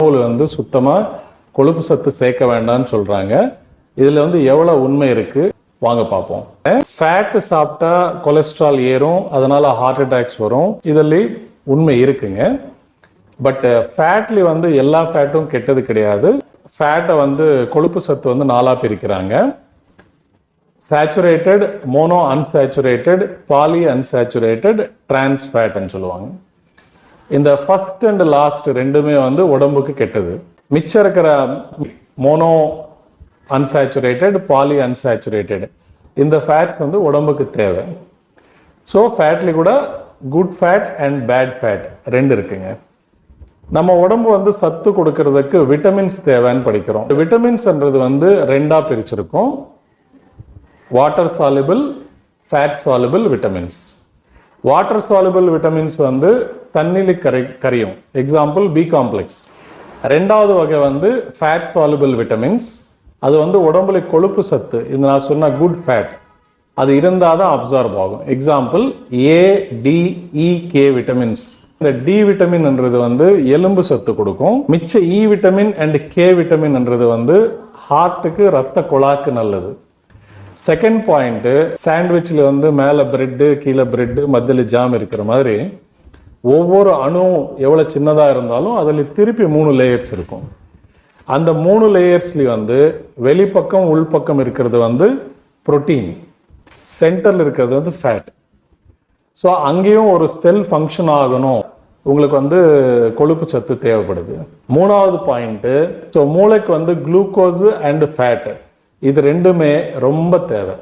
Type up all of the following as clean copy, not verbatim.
வந்து சுத்தமாக கொழுப்பு சத்து சேர்க்க வேண்டாம்னு சொல்கிறாங்க. இதில் வந்து எவ்வளோ உண்மை இருக்குது வாங்க பார்ப்போம். ஃபேட்டு சாப்பிட்டா கொலஸ்ட்ரால் ஏறும், அதனால் ஹார்ட் அட்டாக்ஸ் வரும். இதில் உண்மை இருக்குங்க. பட் ஃபேட்லி வந்து எல்லா ஃபேட்டும் கெட்டது கிடையாது. ஃபேட்டை வந்து கொழுப்பு சத்து வந்து 4ஆக பிரிக்கிறாங்க. Saturated, mono unsaturated, poly unsaturated, trans ஃபேட்னு சொல்லுவாங்க. இந்த ஃபர்ஸ்ட் அண்ட் லாஸ்ட் ரெண்டுமே வந்து உடம்புக்கு கெட்டது. மிச்சம் இருக்கிற மோனோ அன்சேச்சுரேட்டட், பாலி அன்சேச்சுரேட்டட் இந்த ஃபேட்ஸ் வந்து உடம்புக்கு தேவை. ஸோ ஃபேட்லி கூட good fat and bad fat ரெண்டு இருக்குங்க. நம்ம உடம்பு வந்து சத்து கொடுக்கறதுக்கு விட்டமின்ஸ் தேவைன்னு படிக்கிறோம். விட்டமின்ஸ்ன்றது வந்து ரெண்டா பிரிச்சிருக்கோம். Water soluble, fat soluble vitamins. Water soluble vitamins வந்து தண்ணியில் கரையும். Example B complex. ரெண்டாவது வகை வந்து ஃபேட் சாலிபிள் விட்டமின்ஸ். அது வந்து உடம்புல கொழுப்பு சத்து, இந்த நான் சொன்ன குட் ஃபேட் அது இருந்தால் தான் அப்சார்ப் ஆகும். Example A, D, E, K vitamins. இந்த டி விட்டமின்ன்றது வந்து எலும்பு சத்து கொடுக்கும். மிச்ச இ விட்டமின் அண்ட் கே விட்டமின்ன்றது வந்து ஹார்ட்டுக்கு, ரத்த குழாக்கு நல்லது. செகண்ட் பாயிண்ட், சாண்ட்விச்சில் வந்து மேலே பிரெட்டு, கீழே பிரெட்டு, மத்தியில் ஜாம் இருக்கிற மாதிரி ஒவ்வொரு அணுவும் எவ்வளோ சின்னதாக இருந்தாலும் அதில் திருப்பி 3 லேயர்ஸ் இருக்கும். அந்த 3 லேயர்ஸ்லேயும் வந்து வெளிப்பக்கம் உள்பக்கம் இருக்கிறது வந்து புரோட்டீன், சென்டரில் இருக்கிறது வந்து ஃபேட். ஸோ அங்கேயும் ஒரு செல் ஃபங்க்ஷன் ஆகணும், உங்களுக்கு வந்து கொழுப்பு சத்து தேவைப்படுது. மூணாவது பாயிண்ட்டு, ஸோ மூளைக்கு வந்து குளுக்கோஸு அண்ட் ஃபேட்டு இது ரெண்டுமே ரொம்ப தேவை.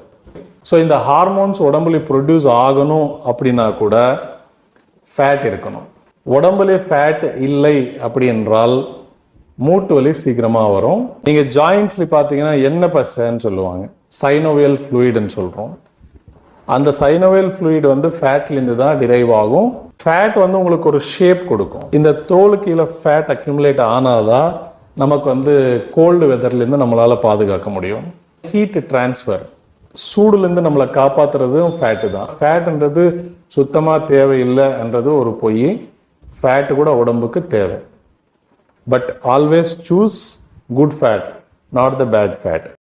ஸோ இந்த ஹார்மோன்ஸ் உடம்புல ப்ரொடியூஸ் ஆகணும் அப்படின்னா கூட ஃபேட் இருக்கணும். உடம்புல ஃபேட் இல்லை அப்படி என்றால் மூட்டு வலி சீக்கிரமாக வரும். நீங்கள் ஜாயின்ட்ஸ்ல பார்த்தீங்கன்னா என்ன பசன்னு சொல்லுவாங்க, சைனோவியல் ஃப்ளூயிட்னு சொல்கிறோம். அந்த சைனோவியல் ஃப்ளூயிட் வந்து ஃபேட்லேருந்து தான் டிரைவ் ஆகும். ஃபேட் வந்து உங்களுக்கு ஒரு ஷேப் கொடுக்கும். இந்த தோல் கீழே ஃபேட் அக்யூமுலேட் ஆனாதான் நமக்கு வந்து கோல்டு வெதர்லேருந்து நம்மளால் பாதுகாக்க முடியும். ஹீட் டிரான்ஸ்ஃபர், சூடுலேருந்து நம்மளை காப்பாற்றுறதும் ஃபேட்டு தான். ஃபேட்டுன்றது சுத்தமாக தேவையில்லைன்றது ஒரு பொய். ஃபேட்டு கூட உடம்புக்கு தேவை. But always choose good fat, not the bad fat.